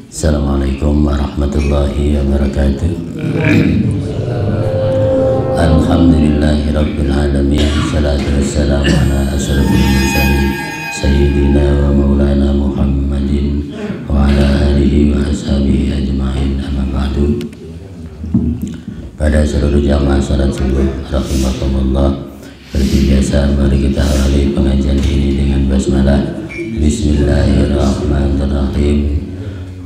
Assalamualaikum warahmatullahi wabarakatuh. Alhamdulillahi rabbil alamin. Salatu wassalamu ala asyrafil mursalin sayyidina wa maulana Muhammadin wa ala alihi wa ashabihi ajma'in, amma ba'du. Pada seluruh jamaah salat subuh rahimakumullah, seperti biasa mari kita awali pengajian ini dengan basmalah. Bismillahirrahmanirrahim.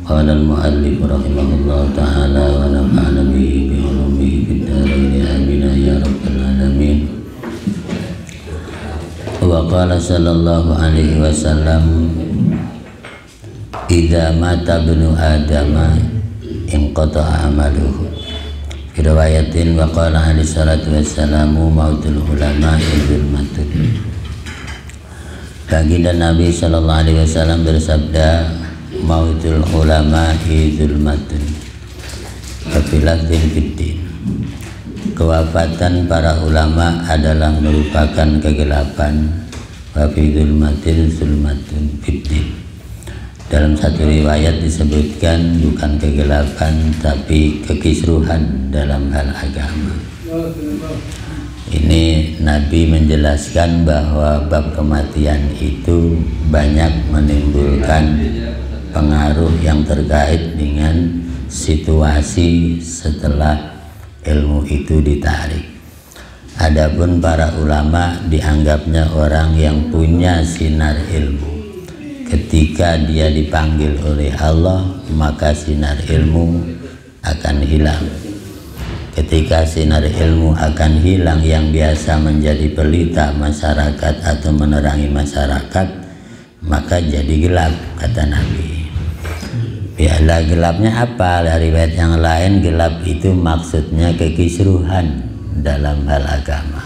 Qala al-muallif rahimahullah ta'ala wa nafa'ana bihi bi ulumihi fid dharain amin ya rabbal alamin. Wa qala sallallahu alaihi wasallam, idza mata ibnu adama inqata'a amaluhu. Fi riwayatin wa qala alaihi salatu wassalamu mautul ulama zulmatun. Baginda Nabi sallallahu alaihi wasallam bersabda, mautul ulama zulmatun kafilatin fiddin. Kewafatan para ulama adalah merupakan kegelapan. Wa fi zulmatin zulmatun fiddin. Dalam satu riwayat disebutkan bukan kegelapan tapi kekisruhan dalam hal agama. Ini Nabi menjelaskan bahwa bab kematian itu banyak menimbulkan pengaruh yang terkait dengan situasi setelah ilmu itu ditarik. Adapun para ulama dianggapnya orang yang punya sinar ilmu. Ketika dia dipanggil oleh Allah, maka sinar ilmu akan hilang. Ketika sinar ilmu akan hilang, yang biasa menjadi pelita masyarakat atau menerangi masyarakat, maka jadi gelap, kata Nabi. Biarlah gelapnya apa? Dari riwayat yang lain, gelap itu maksudnya kekisruhan dalam hal agama.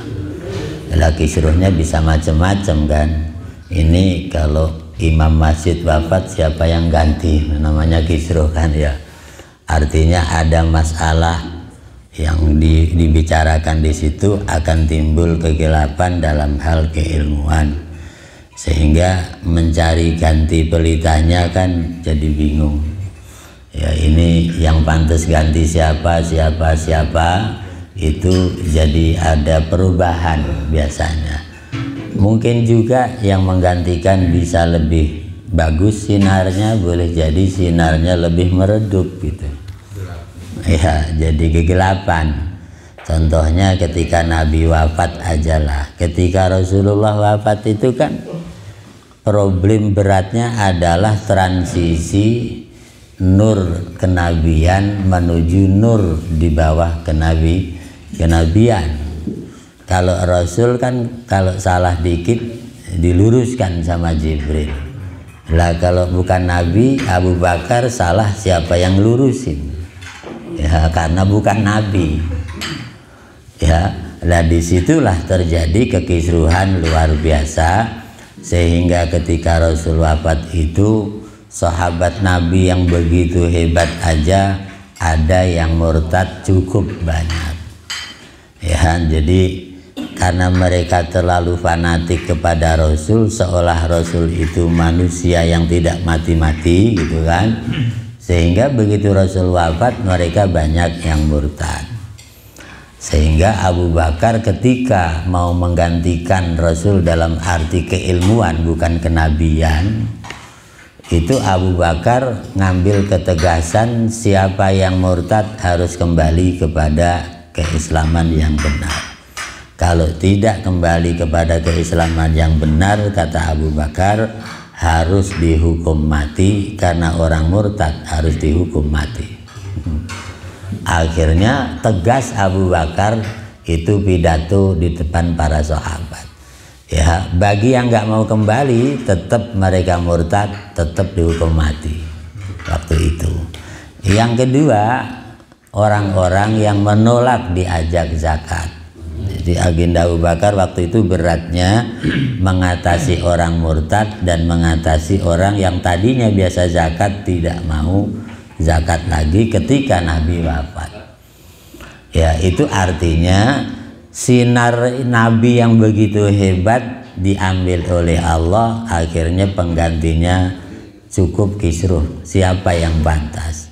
Kalau kisruhnya bisa macam-macam kan. Ini kalau imam masjid wafat, siapa yang ganti? Namanya kisruh kan ya. Artinya ada masalah yang dibicarakan di situ, akan timbul kegelapan dalam hal keilmuan, sehingga mencari ganti pelitanya kan jadi bingung. Ya, ini yang pantas ganti siapa itu jadi ada perubahan biasanya. Mungkin juga yang menggantikan bisa lebih bagus sinarnya, boleh jadi sinarnya lebih meredup gitu. Ya, jadi kegelapan. Contohnya ketika Nabi wafat ajalah. Ketika Rasulullah wafat itu kan problem beratnya adalah transisi nur kenabian menuju nur di bawah kenabian. Kalau Rasul kan kalau salah dikit diluruskan sama Jibril. Lah kalau bukan Nabi, Abu Bakar salah, siapa yang lurusin? Ya, karena bukan Nabi. Ya, lah disitulah terjadi kekisruhan luar biasa, sehingga ketika Rasul wafat itu sahabat Nabi yang begitu hebat aja ada yang murtad cukup banyak. Ya, jadi karena mereka terlalu fanatik kepada Rasul, seolah Rasul itu manusia yang tidak mati-mati gitu kan. Sehingga begitu Rasul wafat mereka banyak yang murtad. Sehingga Abu Bakar ketika mau menggantikan Rasul dalam arti keilmuan bukan kenabian, itu Abu Bakar ngambil ketegasan siapa yang murtad harus kembali kepada keislaman yang benar. Kalau tidak kembali kepada keislaman yang benar, kata Abu Bakar, harus dihukum mati, karena orang murtad harus dihukum mati. Akhirnya tegas Abu Bakar itu pidato di depan para sahabat. Ya, bagi yang nggak mau kembali, tetap mereka murtad, tetap dihukum mati waktu itu. Yang kedua, orang-orang yang menolak diajak zakat. Jadi agenda Abu Bakar waktu itu beratnya mengatasi orang murtad dan mengatasi orang yang tadinya biasa zakat tidak mau zakat lagi ketika Nabi wafat. Ya, itu artinya sinar Nabi yang begitu hebat diambil oleh Allah, akhirnya penggantinya cukup kisruh, siapa yang pantas.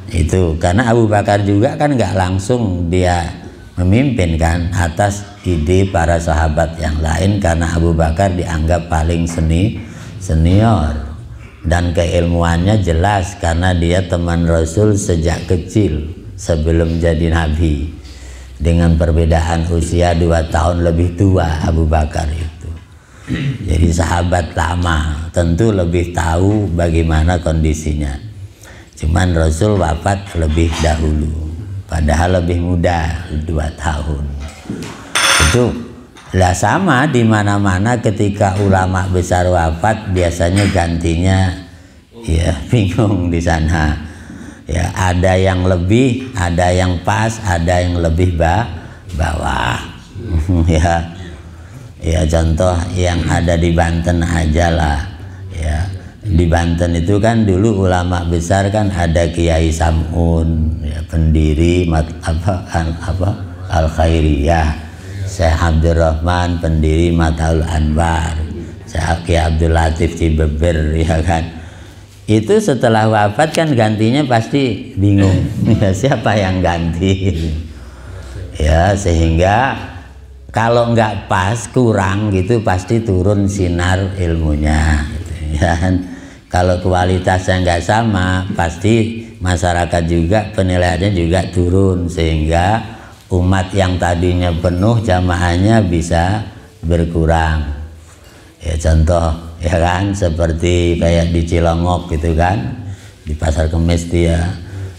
Itu karena Abu Bakar juga kan nggak langsung dia memimpin kan atas ide para sahabat yang lain, karena Abu Bakar dianggap paling senior dan keilmuannya jelas karena dia teman Rasul sejak kecil sebelum jadi Nabi, dengan perbedaan usia 2 tahun lebih tua Abu Bakar itu. Jadi sahabat lama tentu lebih tahu bagaimana kondisinya. Cuman Rasul wafat lebih dahulu, padahal lebih muda 2 tahun. Itu lah sama di mana-mana ketika ulama besar wafat biasanya gantinya ya bingung di sana. Ya ada yang lebih, ada yang pas, ada yang lebih bawah. Ya contoh yang ada di Banten aja lah. Ya di Banten itu kan dulu ulama besar kan ada Kiai Sam'un, ya, pendiri Al Khairiyah, Syekh Abdurrahman pendiri Mataul Anwar, Syekh Kiai Abdul Latif Cibeber, ya kan. Itu setelah wafat kan gantinya pasti bingung ya siapa yang ganti. Ya sehingga kalau nggak pas kurang gitu pasti turun sinar ilmunya gitu, ya kan. Kalau kualitasnya nggak sama pasti masyarakat juga penilaiannya juga turun, sehingga umat yang tadinya penuh jamaahnya bisa berkurang. Ya contoh ya kan seperti kayak di Cilongok gitu kan, di Pasar Kemis dia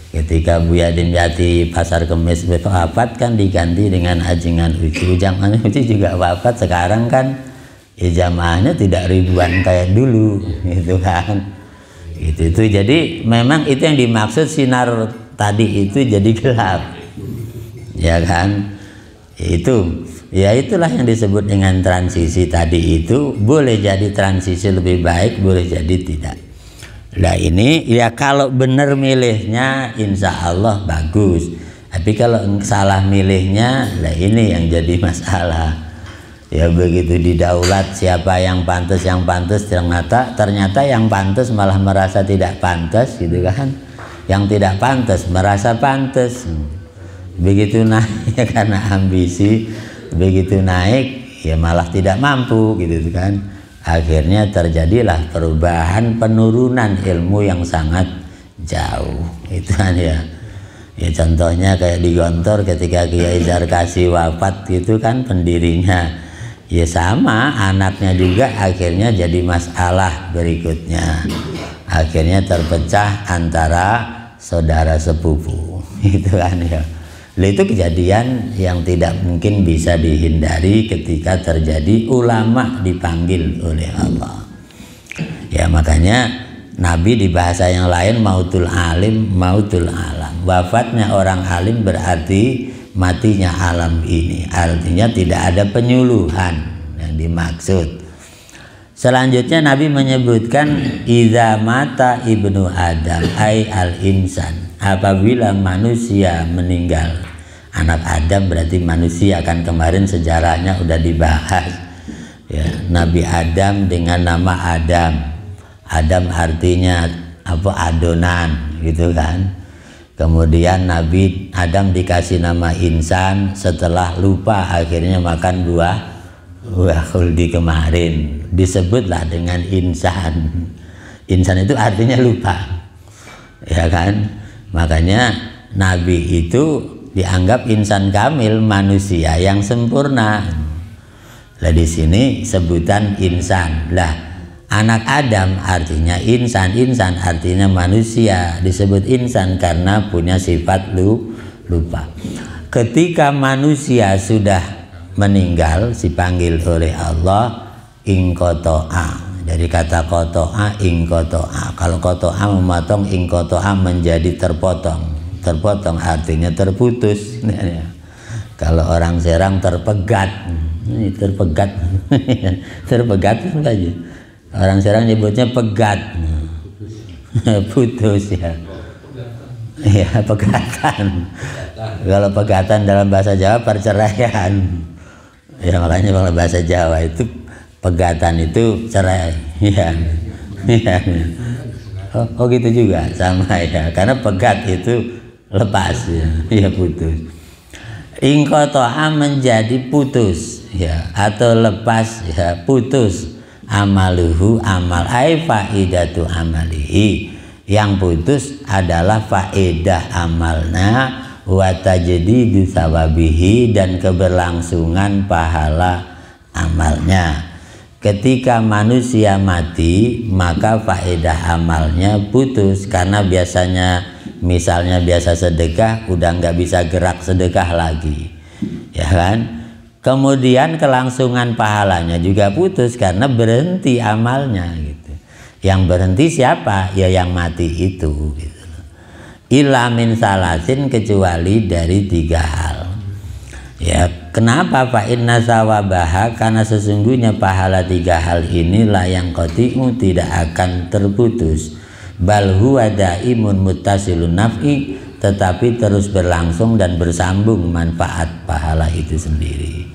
ketika Buya Dimyati Pasar Kemis wafat kan diganti dengan Ajingan Uci. Ujang Uci juga wafat, sekarang kan ya jamaahnya tidak ribuan kayak dulu gitu kan. Itu jadi memang itu yang dimaksud sinar tadi itu jadi gelap, ya kan. Itu ya itulah yang disebut dengan transisi tadi. Itu boleh jadi transisi lebih baik, boleh jadi tidak. Nah ini ya kalau benar milihnya insya Allah bagus, tapi kalau salah milihnya lah ini yang jadi masalah. Ya begitu didaulat siapa yang pantas ternyata yang pantas malah merasa tidak pantas gitu kan, yang tidak pantas merasa pantas. Begitu naik ya karena ambisi, begitu naik ya malah tidak mampu gitu kan. Akhirnya terjadilah perubahan, penurunan ilmu yang sangat jauh. Itu kan ya. Ya contohnya kayak di Gontor ketika Kiai Zarkasi wafat gitu kan pendirinya. Ya sama anaknya juga akhirnya jadi masalah berikutnya. Akhirnya terpecah antara saudara sepupu. Itu kan ya. Itu kejadian yang tidak mungkin bisa dihindari ketika terjadi ulama dipanggil oleh Allah. Ya makanya Nabi di bahasa yang lain mautul alim, mautul alam. Wafatnya orang alim berarti matinya alam ini. Artinya tidak ada penyuluhan yang dimaksud. Selanjutnya Nabi menyebutkan idza mata ibnu Adam ay al insan. Apabila manusia meninggal, anak Adam berarti manusia kan, kemarin sejarahnya udah dibahas ya, Nabi Adam dengan nama Adam. Adam artinya apa? Adonan gitu kan. Kemudian Nabi Adam dikasih nama insan setelah lupa akhirnya makan buah khuldi kemarin, disebutlah dengan insan. Insan itu artinya lupa, ya kan. Makanya Nabi itu dianggap insan kamil, manusia yang sempurna. Lah di sini sebutan insan. Lah anak Adam artinya insan, insan artinya manusia. Disebut insan karena punya sifat lupa. Ketika manusia sudah meninggal dipanggil oleh Allah ingkoto'a. Dari kata koto'a ingkoto'a. Kalau koto'a memotong, ingkoto'a menjadi terpotong. Terpotong artinya terputus. Kalau orang Serang terpegat. Ini terpegat. Terpegat saja. Orang Serang nyebutnya pegat. Putus ya. Ya pegatan. Kalau pegatan dalam bahasa Jawa perceraian. Ya makanya kalau bahasa Jawa itu pegatan itu cerai, ya, ya. Oh gitu juga sama ya, karena pegat itu lepas ya putus. Ingqata'a menjadi putus ya, atau lepas ya, putus amaluhu amal ai faidatu amalihi, yang putus adalah faedah amalnya, wa tajdidu sawabihi, dan keberlangsungan pahala amalnya. Ketika manusia mati maka faedah amalnya putus, karena biasanya misalnya biasa sedekah udah nggak bisa gerak sedekah lagi ya kan. Kemudian kelangsungan pahalanya juga putus karena berhenti amalnya gitu. Yang berhenti siapa? Ya yang mati itu gitu. Illa min salasin, kecuali dari 3 hal. Ya, kenapa? Fa inna sawabaha, karena sesungguhnya pahala 3 hal ini la yang qati'u, tidak akan terputus. Bal huwa daimun muttasilun naf'i, tetapi terus berlangsung dan bersambung manfaat pahala itu sendiri.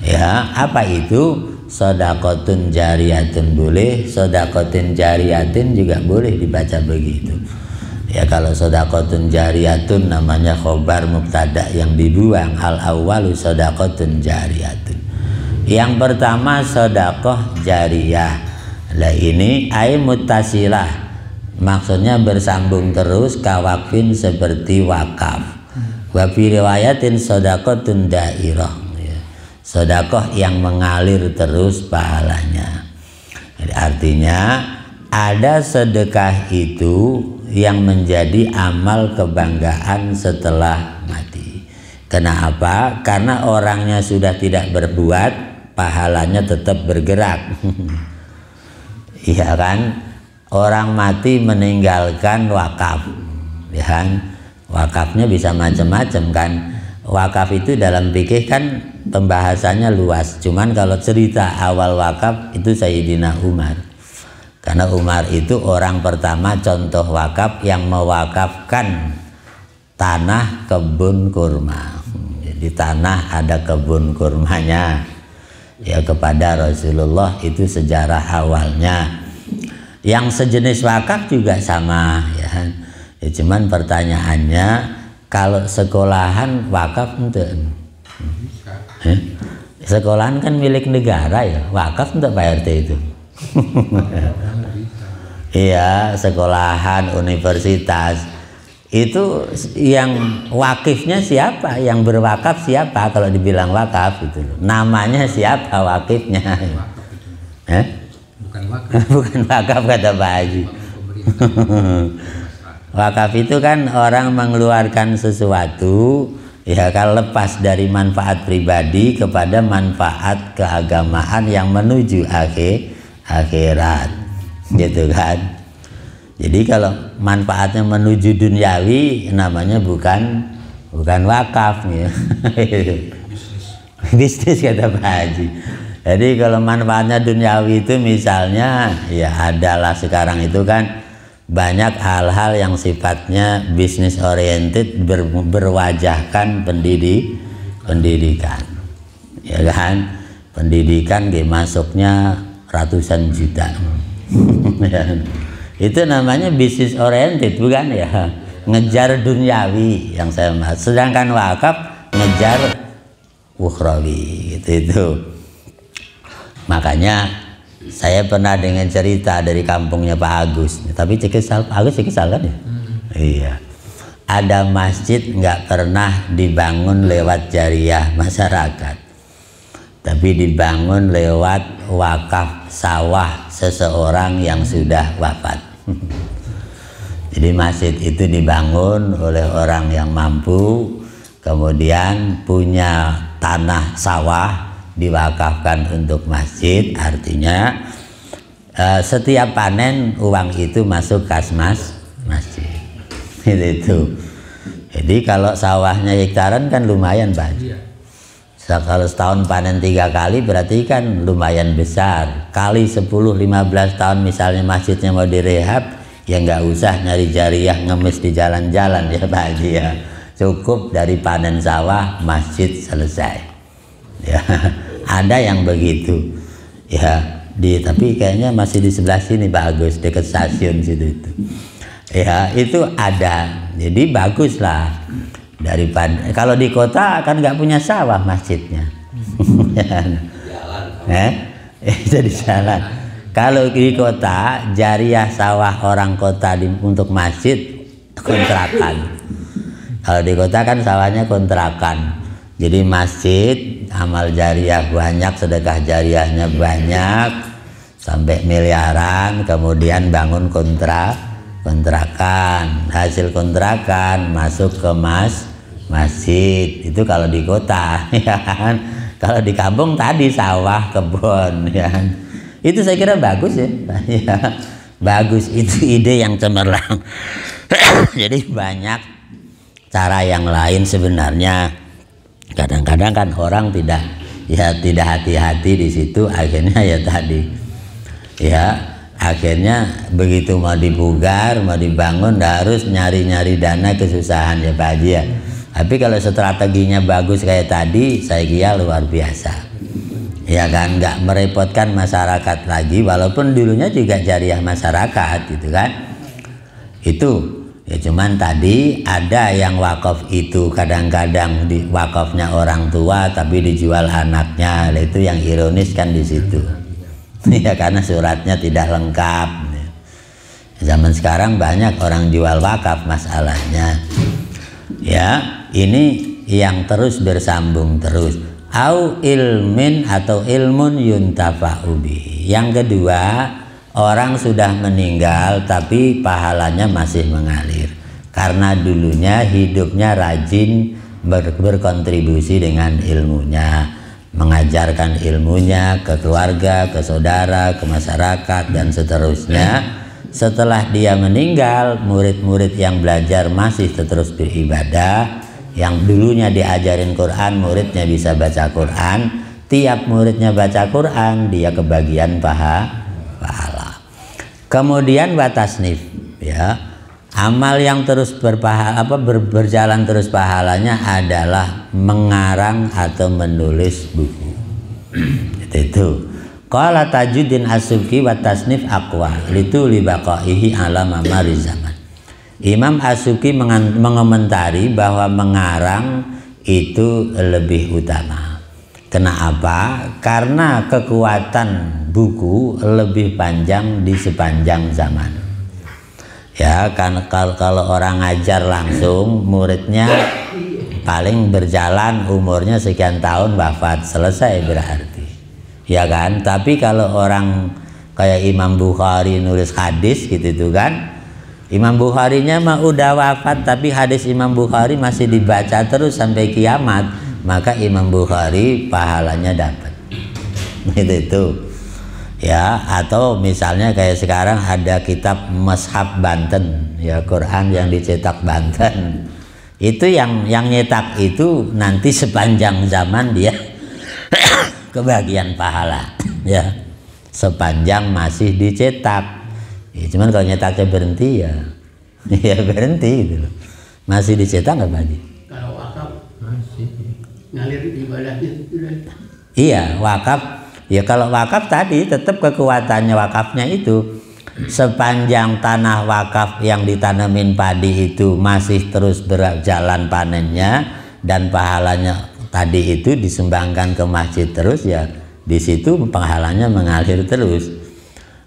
Ya, apa itu? Shadaqatun jariyatun boleh, shadaqatun jariyatin juga boleh dibaca begitu. Ya, kalau shadaqatun jariyatun namanya khobar mubtada yang dibuang, al awwalu shadaqatun jariyatun. Yang pertama shadaqah jariyah. Lah ini ai muttasilah, maksudnya bersambung terus, kawakfin seperti wakaf. Wa fi riwayatin shadaqatun dairah. Sedekah yang mengalir terus pahalanya. Jadi artinya ada sedekah itu yang menjadi amal kebanggaan setelah mati. Kenapa? Karena orangnya sudah tidak berbuat, pahalanya tetap bergerak. Iya kan? Orang mati meninggalkan wakaf, ya kan? Wakafnya bisa macam-macam kan. Wakaf itu dalam fikih kan pembahasannya luas. Cuman kalau cerita awal wakaf itu Sayyidina Umar. Karena Umar itu orang pertama contoh wakaf yang mewakafkan tanah kebun kurma. Jadi tanah ada kebun kurmanya ya kepada Rasulullah, itu sejarah awalnya. Yang sejenis wakaf juga sama ya. Ya cuman pertanyaannya, kalau sekolahan wakaf untuk sekolahan kan milik negara ya, wakaf untuk Pak RT itu. Iya, sekolahan, universitas itu yang wakifnya siapa, yang berwakaf siapa? Kalau dibilang wakaf itu namanya siapa wakifnya? Bukan wakaf. Bukan wakaf kata Pak Haji. Wakaf itu kan orang mengeluarkan sesuatu ya, kalau lepas dari manfaat pribadi kepada manfaat keagamaan yang menuju akhirat gitu kan. Jadi kalau manfaatnya menuju duniawi namanya bukan wakaf ya. Bisnis kata Pak Haji. Jadi kalau manfaatnya duniawi itu misalnya ya adalah sekarang itu kan banyak hal-hal yang sifatnya bisnis oriented, berwajahkan pendidikan ya kan. Pendidikan masuknya ratusan juta. Itu namanya bisnis oriented bukan ya, ngejar duniawi yang saya maksud. Sedangkan wakaf ngejar ukhrawi gitu. Makanya saya pernah dengan cerita dari kampungnya Pak Agus, tapi Cikesal, Pak Agus Cikesal kan ya? Iya. Ada masjid nggak pernah dibangun lewat jariah masyarakat, tapi dibangun lewat wakaf sawah seseorang yang sudah wafat. Jadi masjid itu dibangun oleh orang yang mampu, kemudian punya tanah sawah, diwakafkan untuk masjid. Artinya setiap panen uang itu masuk kas masjid itu. Jadi kalau sawahnya hektaran kan lumayan banyak. Kalau setahun panen 3 kali berarti kan lumayan besar. Kali 10-15 tahun misalnya masjidnya mau direhab, ya nggak usah nyari jariah ngemis di jalan-jalan ya Pak Haji ya. Cukup dari panen sawah masjid selesai. Ya, ada yang begitu. Ya, Tapi kayaknya masih di sebelah sini Pak Agus, dekat stasiun situ itu. Ya itu ada, jadi bagus lah daripada kalau di kota kan nggak punya sawah masjidnya. Jadi jalan. Kalau di kota jariah sawah orang kota untuk masjid kontrakan. Kalau di kota kan sawahnya kontrakan. Jadi masjid amal jariah banyak, sedekah jariahnya banyak sampai miliaran, kemudian bangun kontrakan, hasil kontrakan masuk ke masjid. Itu kalau di kota, ya kan. Kalau di kampung tadi sawah, kebun, ya kan. Itu saya kira bagus ya, ya bagus, itu ide yang cemerlang. Jadi banyak cara yang lain sebenarnya. Kadang-kadang kan orang tidak hati-hati di situ, akhirnya ya tadi ya akhirnya begitu mau dipugar, mau dibangun harus nyari-nyari dana, kesusahan ya Pak Haji ya. Tapi kalau strateginya bagus kayak tadi, saya kira luar biasa ya kan, nggak merepotkan masyarakat lagi, walaupun dulunya juga jariah masyarakat gitu kan. Itu ya, cuman tadi ada yang wakaf itu kadang-kadang di wakafnya orang tua tapi dijual anaknya. Itu yang ironis kan di situ. Ya karena suratnya tidak lengkap. Zaman sekarang banyak orang jual wakaf masalahnya. Ya, ini yang terus bersambung terus. Au ilmin atau ilmun yuntafa'u bihi. Yang kedua, orang sudah meninggal tapi pahalanya masih mengalir karena dulunya hidupnya rajin berkontribusi dengan ilmunya, mengajarkan ilmunya ke keluarga, ke saudara, ke masyarakat dan seterusnya. Setelah dia meninggal, murid-murid yang belajar masih terus beribadah. Yang dulunya diajarin Quran, muridnya bisa baca Quran. Tiap muridnya baca Quran, dia kebagian pahala. Kemudian watasnif, ya, amal yang terus berjalan terus pahalanya adalah mengarang atau menulis buku. Itu. Qala Tajuddin As-Subki watasnif aqwa litu libaqaihi ala mamari zaman. Imam As-Subki mengomentari bahwa mengarang itu lebih utama. Kenapa? Karena kekuatan buku lebih panjang di sepanjang zaman. Ya kan, kalau orang ngajar langsung, muridnya paling berjalan umurnya sekian tahun wafat, selesai berarti. Ya kan? Tapi kalau orang kayak Imam Bukhari nulis hadis gitu tuh kan, Imam Bukharinya mah udah wafat tapi hadis Imam Bukhari masih dibaca terus sampai kiamat, maka Imam Bukhari pahalanya dapat. Itu. Ya, atau misalnya kayak sekarang ada kitab Mushaf Banten, ya Quran yang dicetak Banten. Itu yang nyetak itu nanti sepanjang zaman dia kebagian pahala, ya. Sepanjang masih dicetak. Ya, cuman kalau nyetaknya berhenti ya berhenti gitu loh. Masih dicetak nggak bagi? Kalau wakaf masih ngalir ibadahnya sudah. Iya, wakaf. Ya kalau wakaf tadi tetap kekuatannya wakafnya itu sepanjang tanah wakaf yang ditanamin padi itu masih terus berjalan panennya dan pahalanya tadi itu disumbangkan ke masjid terus, ya di situ pahalanya mengalir terus.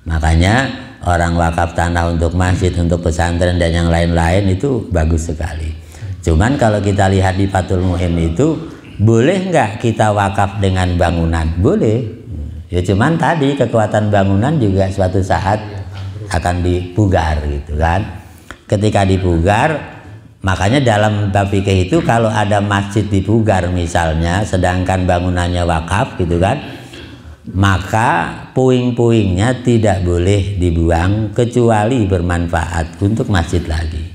Makanya orang wakaf tanah untuk masjid, untuk pesantren dan yang lain-lain itu bagus sekali. Cuman kalau kita lihat di Fathul Mu'in itu, boleh nggak kita wakaf dengan bangunan? Boleh. Ya cuman tadi kekuatan bangunan juga suatu saat akan dipugar gitu kan. Ketika dipugar, makanya dalam bab fikih itu kalau ada masjid dipugar misalnya, sedangkan bangunannya wakaf gitu kan, maka puing-puingnya tidak boleh dibuang kecuali bermanfaat untuk masjid lagi.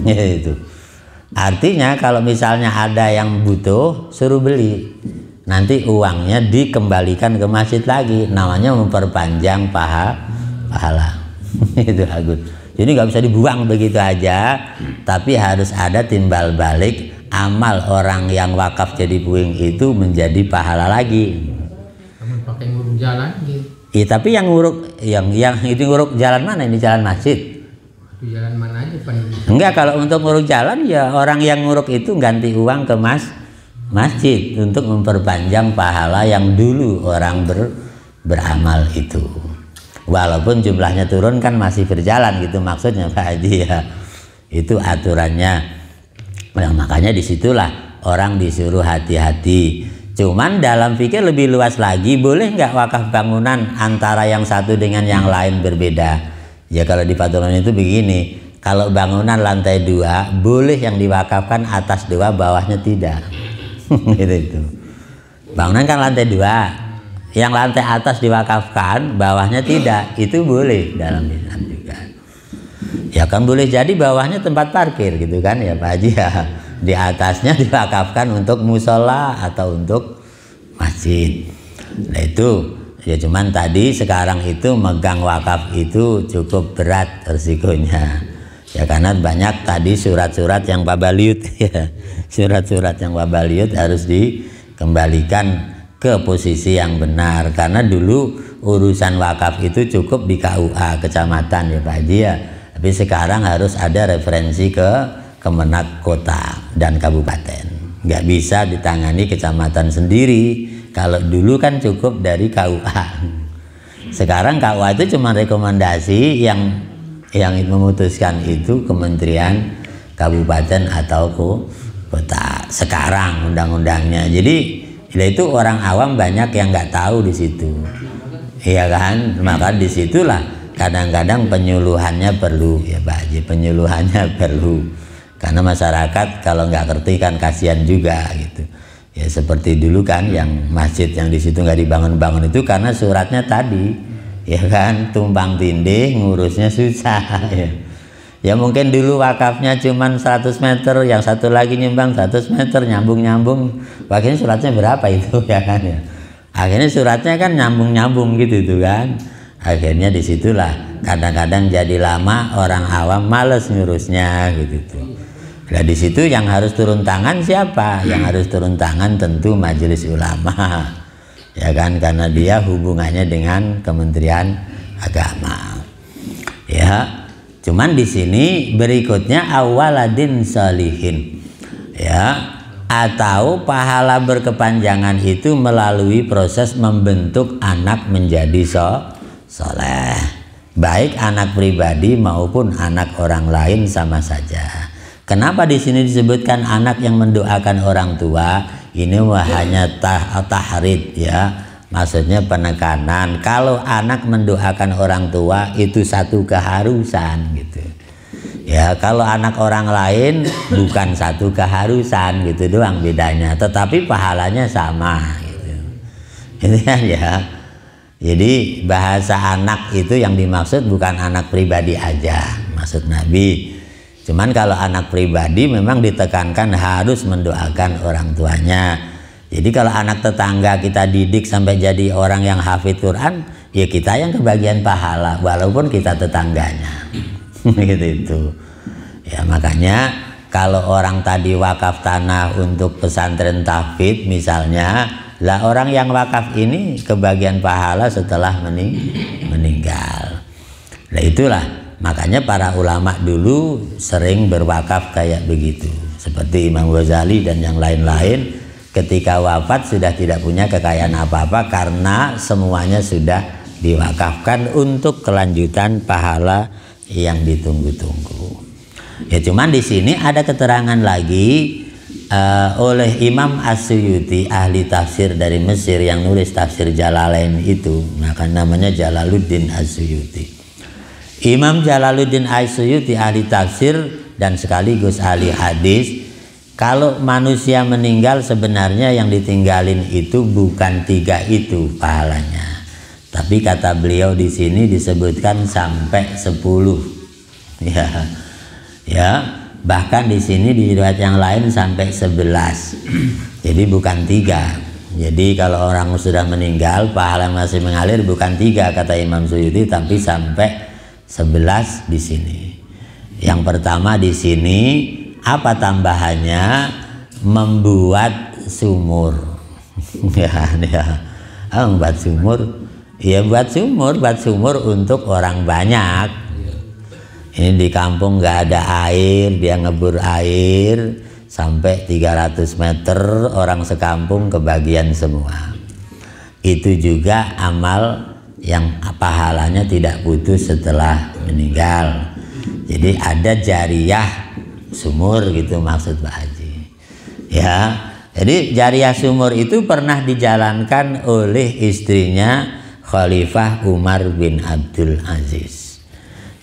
Itu artinya kalau misalnya ada yang butuh, suruh beli, nanti uangnya dikembalikan ke masjid lagi, namanya memperpanjang pahala. Itu Agus. Jadi nggak bisa dibuang begitu aja, tapi harus ada timbal balik amal orang yang wakaf jadi puing itu menjadi pahala lagi. Pakai ngurung jalan gitu. Iya, tapi yang nguruk yang itu nguruk jalan mana? Ini jalan masjid. Di jalan mana aja Pak? Enggak, kalau untuk nguruk jalan ya orang yang nguruk itu ganti uang ke masjid untuk memperpanjang pahala yang dulu orang beramal itu. Walaupun jumlahnya turun kan masih berjalan gitu maksudnya Pak Haji ya. Itu aturannya. Nah, makanya disitulah orang disuruh hati-hati. Cuman dalam fikir lebih luas lagi, boleh nggak wakaf bangunan antara yang satu dengan yang lain berbeda? Ya kalau di Patulan itu begini, kalau bangunan lantai 2 boleh yang diwakafkan atas 2, bawahnya tidak. Gitu itu. Bangunan kan lantai 2, yang lantai atas diwakafkan, bawahnya tidak, itu boleh dalam Islam juga. Ya kan boleh jadi bawahnya tempat parkir gitu kan ya Pak Haji ya. Di atasnya diwakafkan untuk musola atau untuk masjid. Nah itu ya, cuman tadi sekarang itu megang wakaf itu cukup berat resikonya ya, karena banyak tadi surat-surat yang babaliut ya. Surat-surat yang babaliut harus dikembalikan ke posisi yang benar, karena dulu urusan wakaf itu cukup di KUA kecamatan ya Pak Haji ya, tapi sekarang harus ada referensi ke Kemenak kota dan kabupaten, nggak bisa ditangani kecamatan sendiri. Kalau dulu kan cukup dari KUA. Sekarang KUA itu cuma rekomendasi, yang memutuskan itu kementerian, kabupaten atau kota. Sekarang undang-undangnya. Jadi itu orang awam banyak yang nggak tahu di situ, iya kan? Maka disitulah kadang-kadang penyuluhannya perlu ya Pak Haji, penyuluhannya perlu. Karena masyarakat kalau nggak ngerti kan kasihan juga gitu. Ya seperti dulu kan yang masjid yang di situ nggak dibangun-bangun itu karena suratnya tadi, ya kan, tumpang tindih ngurusnya susah. Ya mungkin dulu wakafnya cuman 100 meter, yang satu lagi nyumbang 100 meter, nyambung-nyambung. Akhirnya suratnya berapa itu ya kan ya. Akhirnya suratnya kan nyambung-nyambung gitu tuh kan. Akhirnya disitulah kadang-kadang jadi lama, orang awam males ngurusnya gitu tuh. Nah di situ yang harus turun tangan siapa? Yang harus turun tangan tentu Majelis Ulama, ya kan, karena dia hubungannya dengan Kementerian Agama. Ya, cuman di sini berikutnya awaladin salihin, ya, atau pahala berkepanjangan itu melalui proses membentuk anak menjadi soleh, baik anak pribadi maupun anak orang lain sama saja. Kenapa di sini disebutkan anak yang mendoakan orang tua? Ini hanya tahrid ya, maksudnya penekanan. Kalau anak mendoakan orang tua itu satu keharusan gitu. Ya, kalau anak orang lain bukan satu keharusan gitu doang bedanya, tetapi pahalanya sama gitu. Ini kan ya. Jadi bahasa anak itu yang dimaksud bukan anak pribadi aja, maksud Nabi. Cuman kalau anak pribadi memang ditekankan harus mendoakan orang tuanya. Jadi kalau anak tetangga kita didik sampai jadi orang yang hafid Quran, ya kita yang kebagian pahala walaupun kita tetangganya. Gitu itu. Ya makanya kalau orang tadi wakaf tanah untuk pesantren tahfidz misalnya, lah orang yang wakaf ini kebagian pahala setelah meninggal. Nah itulah makanya para ulama dulu sering berwakaf kayak begitu, seperti Imam Ghazali dan yang lain-lain. Ketika wafat sudah tidak punya kekayaan apa-apa karena semuanya sudah diwakafkan untuk kelanjutan pahala yang ditunggu-tunggu. Ya cuman di sini ada keterangan lagi oleh Imam As-Suyuti, ahli tafsir dari Mesir yang nulis tafsir Jalalain itu, maka namanya Jalaluddin As-Suyuti. Imam Jalaluddin As-Suyuti ahli tafsir dan sekaligus ahli hadis. Kalau manusia meninggal sebenarnya yang ditinggalin itu bukan 3 itu pahalanya, tapi kata beliau di sini disebutkan sampai 10. Ya, bahkan di sini di riwayat yang lain sampai 11. Jadi bukan 3. Jadi kalau orang sudah meninggal pahala masih mengalir bukan 3 kata Imam Suyuti, tapi sampai 11 di sini. Yang pertama di sini apa tambahannya? Membuat sumur. Ya, membuat sumur Ya buat sumur untuk orang banyak. Ini di kampung nggak ada air, dia ngebur air sampai 300 meter, orang sekampung kebagian semua. Itu juga amal yang pahalanya tidak putus setelah meninggal. Jadi ada jariyah sumur gitu maksud Pak Haji. Ya, jadi jariyah sumur itu pernah dijalankan oleh istrinya Khalifah Umar bin Abdul Aziz.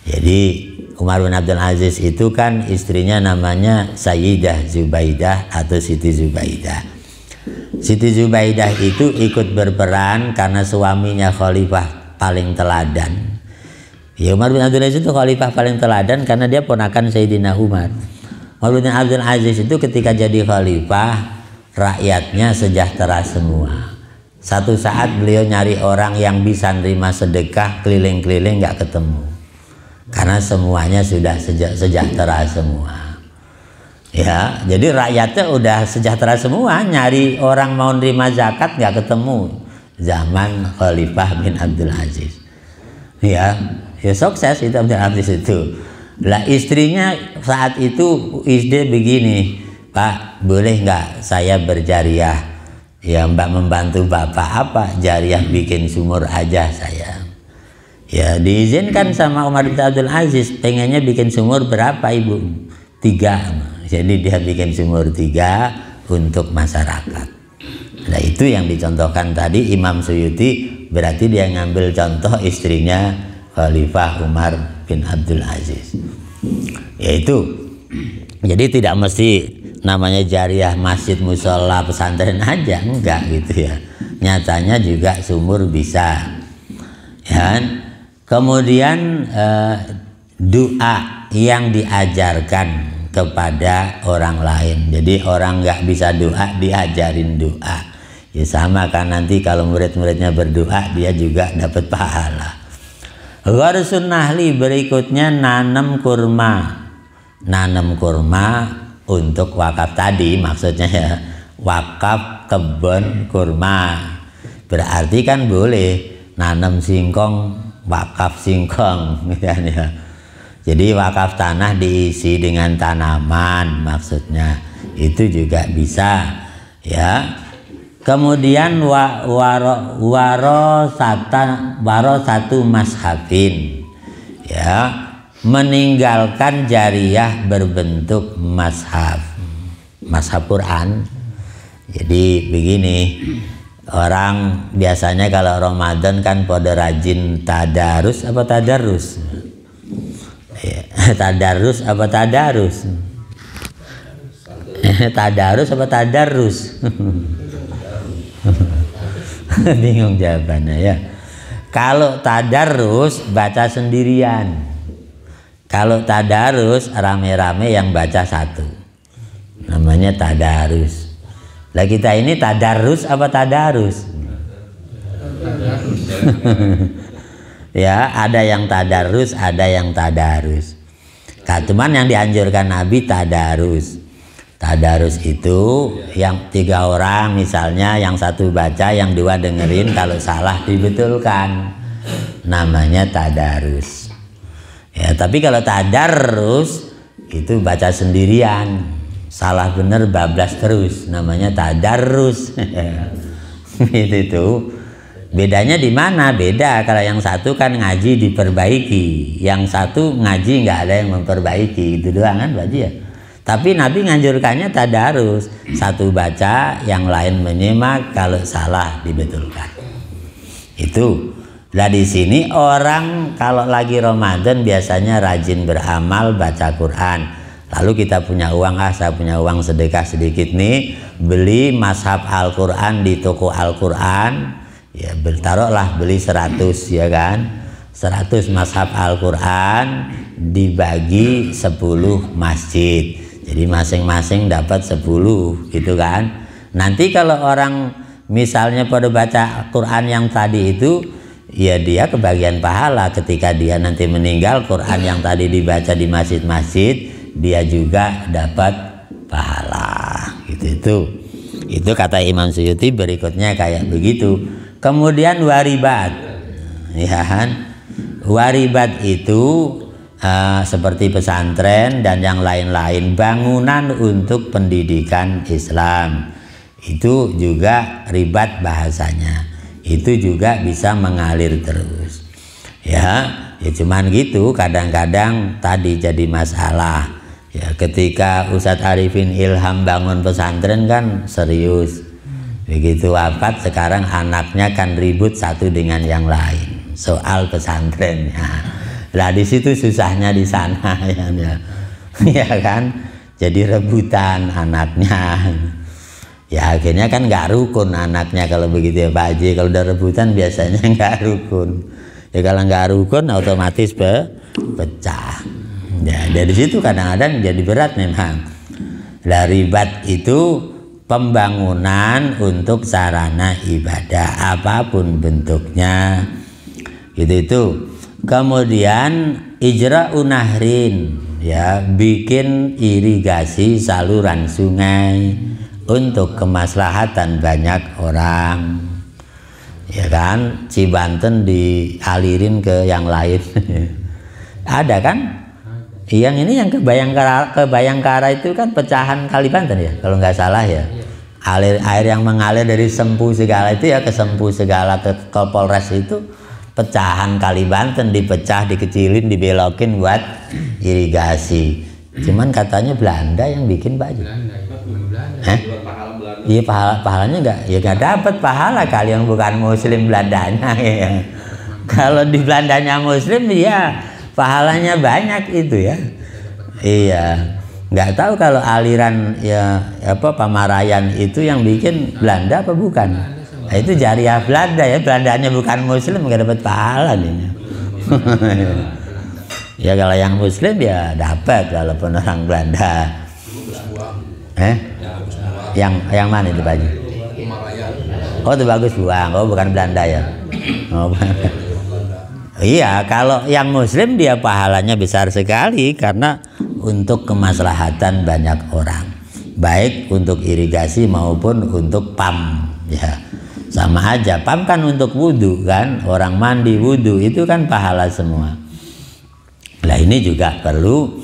Jadi Umar bin Abdul Aziz itu kan istrinya namanya Sayyidah Zubaidah atau Siti Zubaidah. Siti Zubaidah itu ikut berperan karena suaminya khalifah paling teladan. Ya, Umar bin Abdul Aziz itu khalifah paling teladan karena dia ponakan Sayyidina Umar. Umar bin Abdul Aziz itu ketika jadi khalifah, rakyatnya sejahtera semua. Satu saat beliau nyari orang yang bisa nerima sedekah, keliling-keliling nggak ketemu. Karena semuanya sudah sejahtera semua. Ya, jadi rakyatnya udah sejahtera semua, nyari orang mau nerima zakat nggak ketemu. Zaman Khalifah bin Abdul Aziz. Ya sukses itu Abdul Aziz itu. Lah istrinya saat itu ide begini, Pak, boleh nggak saya berjariah? Ya Mbak membantu Bapak apa? Jariah bikin sumur aja saya. Ya diizinkan sama Umar bin Abdul Aziz. Pengennya bikin sumur berapa Ibu? 3. Jadi dia bikin sumur 3 untuk masyarakat. Nah itu yang dicontohkan tadi Imam Suyuti. Berarti dia ngambil contoh istrinya Khalifah Umar bin Abdul Aziz. Yaitu jadi tidak mesti namanya jariah masjid, musola, pesantren aja, enggak gitu ya. Nyatanya juga sumur bisa. Ya. Kemudian doa yang diajarkan kepada orang lain. Jadi orang nggak bisa doa diajarin doa. Ya sama kan nanti kalau murid-muridnya berdoa dia juga dapat pahala. Gharsun nahli berikutnya nanam kurma. Nanam kurma untuk wakaf tadi maksudnya ya, wakaf kebun kurma. Berarti kan boleh nanam singkong, wakaf singkong ya. Jadi wakaf tanah diisi dengan tanaman maksudnya. Itu juga bisa ya. Kemudian waro satu mashabin ya. Meninggalkan jariyah berbentuk mazhab Quran. Jadi begini, orang biasanya kalau Ramadan kan pada rajin tadarus apa tadarus? Tadarus apa tadarus? Tadarus apa tadarus? Bingung jawabannya ya. Kalau tadarus baca sendirian. Kalau tadarus rame-rame yang baca satu, namanya tadarus. Lah kita ini tadarus apa tadarus? Ya ada yang tadarus, ada yang tadarus. Cuman yang dianjurkan Nabi tadarus. Tadarus itu yang 3 orang misalnya, yang 1 baca, yang 2 dengerin, kalau salah dibetulkan. Namanya tadarus. Ya, tapi kalau tadarus itu baca sendirian, salah bener bablas terus, namanya tadarus. Itu bedanya di mana? Beda kalau yang satu kan ngaji diperbaiki, yang satu ngaji nggak ada yang memperbaiki, itu doang kan Pak Haji ya. Tapi Nabi nganjurkannya tadarus, satu baca, yang lain menyimak, kalau salah dibetulkan. Itu. Nah di sini orang kalau lagi Ramadan biasanya rajin beramal baca Quran. Lalu kita punya uang, saya punya uang sedekah sedikit nih, beli mashaf Al-Quran di toko Al-Quran. Ya taruhlah beli 100 ya kan, 100 mashaf Al-Quran dibagi 10 masjid. Jadi masing-masing dapat 10 gitu kan. Nanti kalau orang misalnya pada baca Quran yang tadi itu, ya dia kebagian pahala ketika dia nanti meninggal. Quran yang tadi dibaca di masjid-masjid dia juga dapat pahala gitu. Itu kata Imam Suyuti berikutnya kayak begitu. Kemudian waribat ya kan? Waribat itu seperti pesantren dan yang lain-lain, bangunan untuk pendidikan Islam. Itu juga ribat bahasanya. Itu juga bisa mengalir terus. Ya cuman gitu, kadang-kadang tadi jadi masalah. Ya ketika Ustadz Arifin Ilham bangun pesantren kan serius. Begitu wafat sekarang anaknya kan ribut satu dengan yang lain soal pesantrennya. Lah di situ susahnya di sana ya kan, jadi rebutan anaknya. Ya akhirnya kan nggak rukun anaknya kalau begitu ya Pak Haji. Kalau udah rebutan biasanya nggak rukun. Ya kalau nggak rukun otomatis pecah. Ya dari situ kadang-kadang jadi berat memang. Lah ribat itu pembangunan untuk sarana ibadah apapun bentuknya. Itu. Kemudian ijra'u nahrin, ya bikin irigasi saluran sungai untuk kemaslahatan banyak orang. Ya kan, Cibanten dialirin ke yang lain. Ada kan? Yang ini yang ke Bayangkara itu kan pecahan Kali Banten ya, kalau nggak salah ya. Air yang mengalir dari Sempu Segala itu ya ke Sempu Segala ke Polres itu pecahan Kali Banten, dipecah, dikecilin, dibelokin buat irigasi. Cuman katanya Belanda yang bikin Pak Haji. Iya pahalanya nggak dapat pahala kali yang bukan Muslim Belandanya. Ya. Kalau di Belandanya Muslim ya pahalanya banyak itu ya. Iya, nggak tahu kalau aliran ya Pamarayan itu yang bikin Belanda apa bukan? Nah, itu jariah Belanda ya, Belandanya bukan Muslim nggak dapat pahala nih. Ya kalau yang Muslim ya dapat walaupun orang Belanda. Yang mana itu Pak Haji? Oh itu Bagus Buang, oh bukan Belanda ya. Oh, iya kalau yang Muslim dia pahalanya besar sekali karena untuk kemaslahatan banyak orang, baik untuk irigasi maupun untuk PAM ya. Sama aja, PAM kan untuk wudhu kan, orang mandi wudhu itu kan pahala semua. Nah ini juga perlu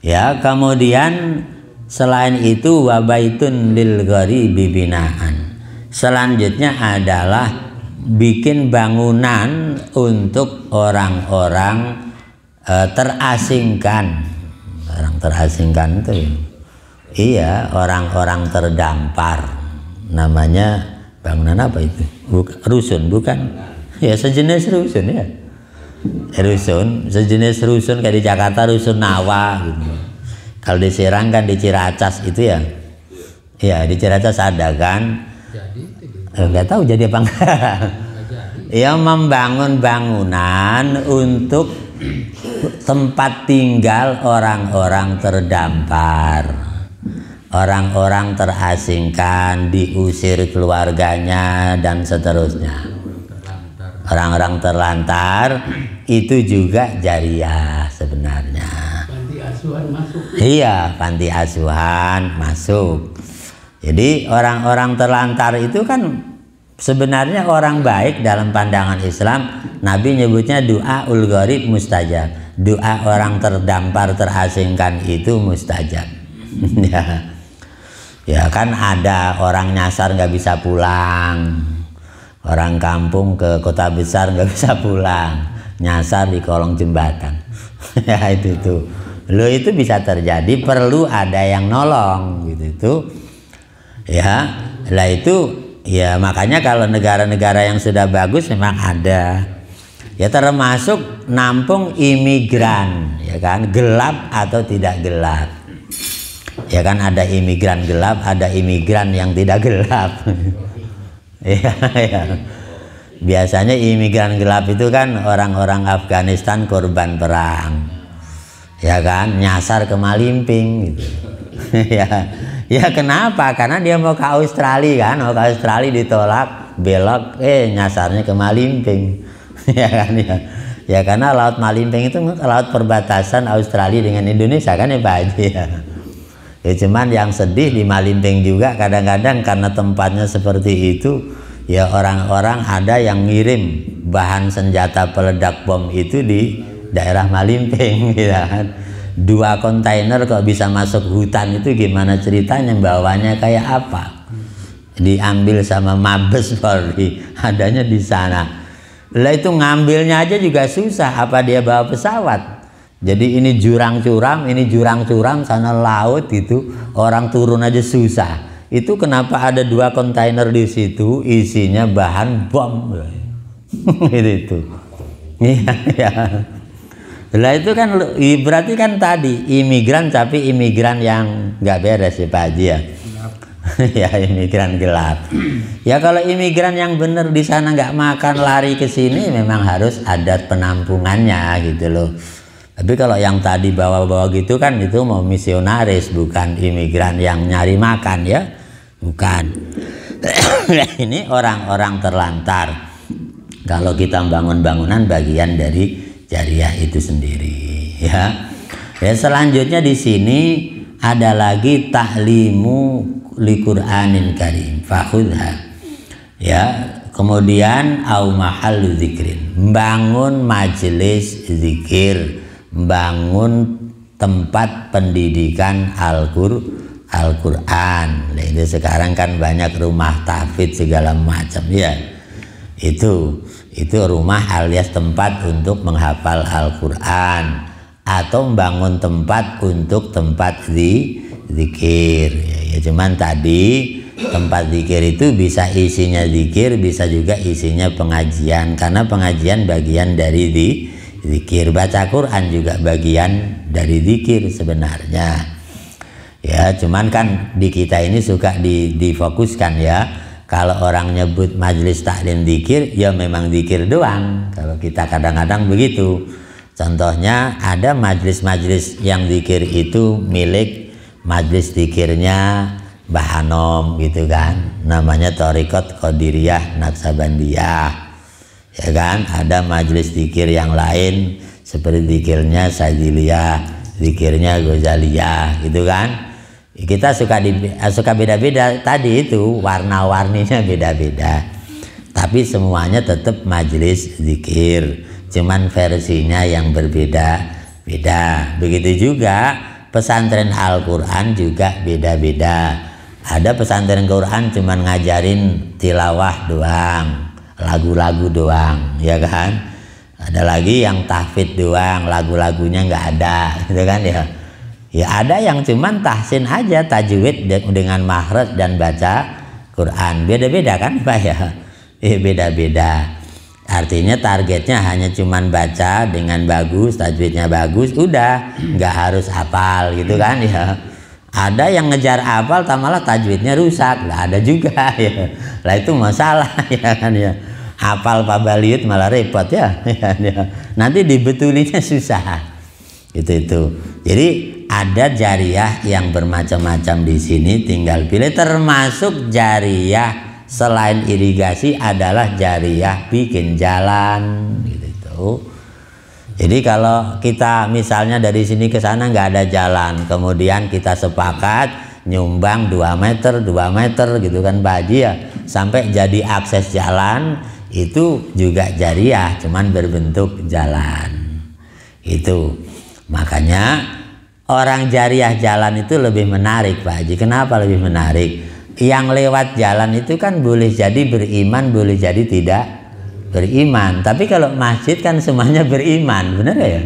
ya. Kemudian selain itu wabaitun lil gharibi binaan. Selanjutnya adalah bikin bangunan untuk orang-orang terasingkan. Orang terasingkan itu iya orang-orang terdampar. Namanya bangunan apa itu? Rusun bukan? Ya sejenis rusun ya. Rusun, sejenis rusun kayak di Jakarta rusun Nawa gitu. Kalau di Serang kan di Ciracas itu ya. Ya di Ciracas ada kan. Nggak tahu jadi apa enggak. Ya membangun bangunan untuk tempat tinggal orang-orang terdampar. Orang-orang terasingkan, diusir keluarganya dan seterusnya. Orang-orang terlantar itu juga jariah sebenarnya. Panti asuhan masuk. Iya, panti asuhan masuk. Jadi orang-orang terlantar itu kan sebenarnya orang baik dalam pandangan Islam. Nabi nyebutnya doaul gharib mustajab. Doa orang terdampar terasingkan itu mustajab. Ya kan ada orang nyasar nggak bisa pulang, orang kampung ke kota besar nggak bisa pulang, nyasar di kolong jembatan. Ya itu lo itu bisa terjadi, perlu ada yang nolong gitu. Ya lah itu ya makanya kalau negara-negara yang sudah bagus memang ada ya, termasuk nampung imigran ya kan, gelap atau tidak gelap. Ya kan ada imigran gelap, ada imigran yang tidak gelap. Ya. Biasanya imigran gelap itu kan orang-orang Afghanistan korban perang. Ya kan, nyasar ke Malimping gitu. Ya kenapa? Karena dia mau ke Australia kan, mau ke Australia ditolak, belok nyasarnya ke Malimping. Ya kan ya. Ya karena Laut Malimping itu laut perbatasan Australia dengan Indonesia kan ya Pak Haji ya. Ya cuman yang sedih di Malimping juga kadang-kadang karena tempatnya seperti itu Ya orang-orang ada yang ngirim bahan senjata peledak bom itu di daerah Malimping gitu kan. 2 kontainer kok bisa masuk hutan, itu gimana ceritanya, bawanya kayak apa? Diambil sama Mabes Polri, adanya di sana. Lah itu ngambilnya aja juga susah, apa dia bawa pesawat? Jadi ini jurang curam, ini jurang curam, sana laut gitu, orang turun aja susah. Itu kenapa ada 2 kontainer di situ isinya bahan bom. itu. Iya. Lah itu kan berarti kan tadi imigran, tapi imigran yang nggak beres ya Pak Haji ya. Ya imigran gelap. Ya kalau imigran yang bener di sana nggak makan lari ke sini, memang harus ada penampungannya gitu loh. Tapi kalau yang tadi bawa-bawa gitu kan itu mau misionaris, bukan imigran yang nyari makan ya. Bukan. Ini orang-orang terlantar. Kalau kita bangun bangunan bagian dari jariah itu sendiri ya. Ya selanjutnya di sini ada lagi ta'limu liqur'anin karim fakhudha. Ya, kemudian au mahallu dzikrin, bangun majelis zikir, bangun tempat pendidikan Al-Quran. Nah, itu sekarang kan banyak rumah tahfidz segala macam ya. Itu rumah alias tempat untuk menghafal Al-Quran, atau membangun tempat untuk tempat zikir ya, cuman tadi tempat zikir itu bisa isinya zikir, bisa juga isinya pengajian, karena pengajian bagian dari zikir, baca Quran juga bagian dari zikir sebenarnya ya. Cuman kan di kita ini suka difokuskan ya, kalau orang nyebut majelis taklim zikir ya memang zikir doang, kalau kita kadang-kadang begitu. Contohnya ada majelis-majelis yang zikir itu milik majelis zikirnya Mbah Hanom gitu kan, namanya Thariqat Qadiriyah Naksabandiyah ya kan. Ada majelis zikir yang lain seperti zikirnya Syadziliyah, zikirnya Ghazaliyah gitu kan. Kita suka beda-beda, tadi itu warna-warninya beda-beda, tapi semuanya tetap majelis zikir, cuman versinya yang berbeda-beda. Begitu juga pesantren Al-Quran juga beda-beda. Ada pesantren Quran cuman ngajarin tilawah doang, lagu-lagu doang ya kan. Ada lagi yang tahfidz doang, lagu-lagunya nggak ada gitu kan ya. Ya ada yang cuman tahsin aja, tajwid dengan makhraj dan baca Quran. Beda-beda kan Pak ya? Beda-beda. Artinya targetnya hanya cuman baca dengan bagus, tajwidnya bagus, udah, nggak harus hafal gitu kan ya. Ada yang ngejar hafal, malah tajwidnya rusak, nggak ada juga ya. Lah itu masalah ya kan ya. Hafal Pak Baliut malah repot ya. Nanti dibetulinya susah. Itu. Jadi ada jariah yang bermacam-macam di sini, tinggal pilih. Termasuk jariah selain irigasi adalah jariah bikin jalan gitu. Jadi kalau kita misalnya dari sini ke sana nggak ada jalan, kemudian kita sepakat nyumbang 2 meter gitu kan Pak Haji ya, sampai jadi akses jalan, itu juga jariah, cuman berbentuk jalan itu. Makanya orang jariah jalan itu lebih menarik Pak Haji. Kenapa lebih menarik? Yang lewat jalan itu kan boleh jadi beriman, boleh jadi tidak beriman. Tapi kalau masjid kan semuanya beriman, benar ya?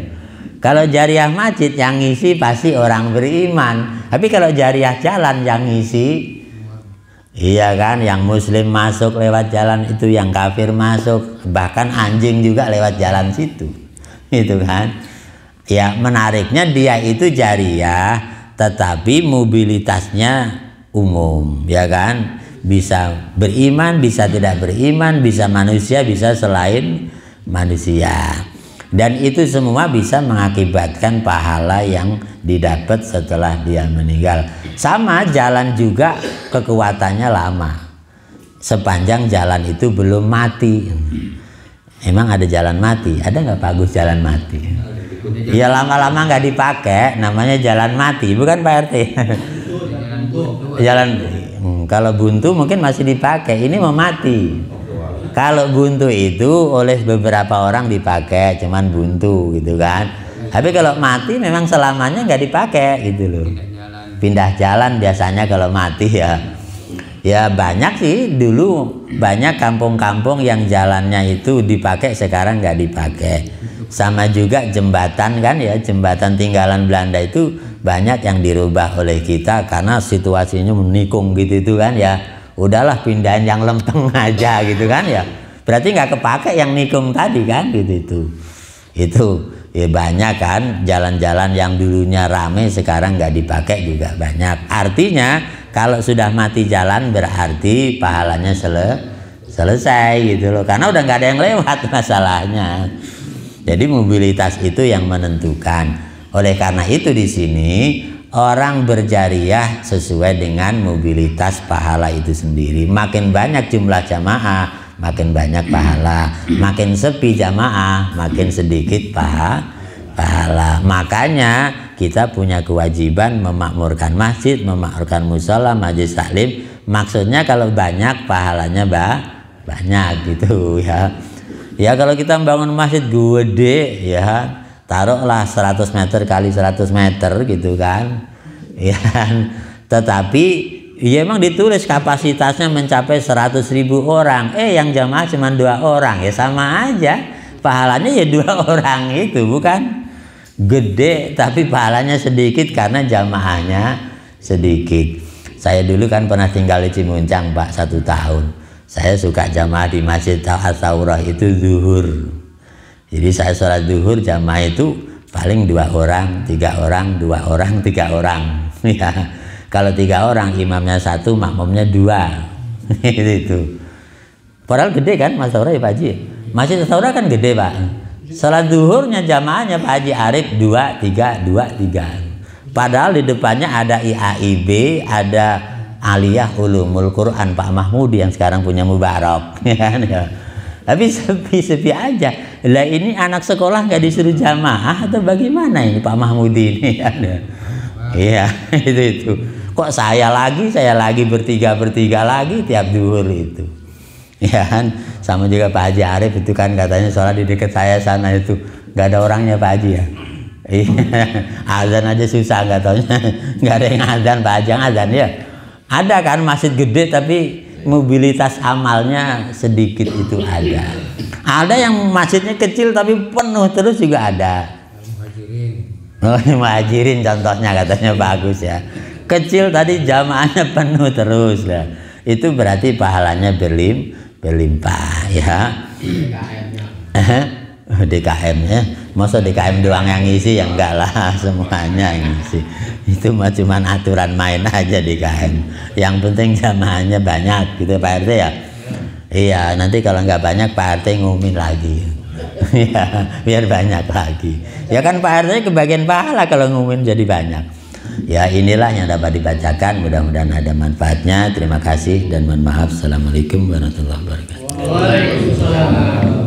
Kalau jariah masjid yang ngisi pasti orang beriman. Tapi kalau jariah jalan yang ngisi, iya kan, yang muslim masuk lewat jalan itu, yang kafir masuk, bahkan anjing juga lewat jalan situ. Itu kan. Ya menariknya dia itu jariah, tetapi mobilitasnya umum, ya kan? Bisa beriman, bisa tidak beriman, bisa manusia, bisa selain manusia. Dan itu semua bisa mengakibatkan pahala yang didapat setelah dia meninggal. Sama jalan juga kekuatannya lama, sepanjang jalan itu belum mati. Emang ada jalan mati? Ada nggak Pak Agus jalan mati? Ya lama-lama nggak dipakai, namanya jalan mati, bukan Pak RT? Jalan Kalau buntu mungkin masih dipakai, ini mau mati. Kalau buntu itu oleh beberapa orang dipakai, cuman buntu gitu kan. Tapi kalau mati memang selamanya nggak dipakai gitu loh. Pindah jalan biasanya kalau mati ya. Ya banyak sih dulu, banyak kampung-kampung yang jalannya itu dipakai, sekarang nggak dipakai. Sama juga jembatan kan ya, jembatan tinggalan Belanda itu banyak yang dirubah oleh kita karena situasinya menikung gitu itu kan ya. Udahlah pindahin yang lempeng aja gitu kan ya. Berarti nggak kepake yang nikung tadi kan gitu itu ya banyak kan jalan-jalan yang dulunya ramai sekarang nggak dipakai juga banyak. Artinya kalau sudah mati jalan berarti pahalanya selesai gitu loh, karena udah nggak ada yang lewat masalahnya. Jadi mobilitas itu yang menentukan. Oleh karena itu di sini orang berjariah sesuai dengan mobilitas pahala itu sendiri. Makin banyak jumlah jamaah, makin banyak pahala. Makin sepi jamaah, makin sedikit pahala. Makanya kita punya kewajiban memakmurkan masjid, memakmurkan musola, majelis taklim. Maksudnya kalau banyak pahalanya banyak gitu ya. Ya kalau kita bangun masjid gede ya, taruhlah 100 meter kali 100 meter gitu kan ya. Tetapi ya emang ditulis kapasitasnya mencapai 100.000 orang, yang jamaah cuma 2 orang, ya sama aja pahalanya ya 2 orang itu, bukan gede tapi pahalanya sedikit karena jamaahnya sedikit. Saya dulu kan pernah tinggal di Cimuncang Pak 1 tahun. Saya suka jamaah di Masjid At-Taurah itu zuhur. Jadi saya sholat zuhur jamaah itu paling 2 orang, 3 orang, 2 orang, 3 orang. Ya, kalau 3 orang imamnya 1, makmumnya 2. Itu. Padahal gede kan Mas Taurah ya Pak Haji. Masjid Taurah kan gede Pak. Sholat zuhurnya jamaahnya Pak Haji Arif 2, 3, 2, 3. Padahal di depannya ada IAIB, ada Aliyah Ulumul Quran Pak Mahmudi yang sekarang punya Mubarak. Ya. Tapi sepi-sepi aja. Lah ini anak sekolah nggak disuruh jamaah atau bagaimana ini Pak Mahmudi ini? Iya itu. Kok saya lagi bertiga lagi tiap duhur itu. Ya kan, sama juga Pak Haji Arif itu kan katanya sholat di dekat saya sana itu nggak ada orangnya Pak Haji ya. Azan aja susah nggak taunya, nggak ada yang azan Pak Haji yang azan ya. Ada kan masjid gede tapi mobilitas amalnya sedikit itu ada. Ada yang masjidnya kecil tapi penuh terus juga ada. Muhajirin contohnya katanya bagus ya. Kecil tadi jamaahnya penuh terus lah. Itu berarti pahalanya berlimpah ya. DKM-nya. Masa DKM doang yang ngisi ya enggak lah, semuanya yang ngisi. Itu mah cuman aturan main aja DKM. Yang penting jamaahnya banyak gitu Pak RT ya. Iya, nanti kalau nggak banyak Pak RT ngumumin lagi. Ya, biar banyak lagi. Ya kan Pak RT kebagian pahala kalau ngumumin jadi banyak. Ya inilah yang dapat dibacakan, mudah-mudahan ada manfaatnya. Terima kasih dan mohon maaf. Assalamualaikum warahmatullahi wabarakatuh. Waalaikumsalam.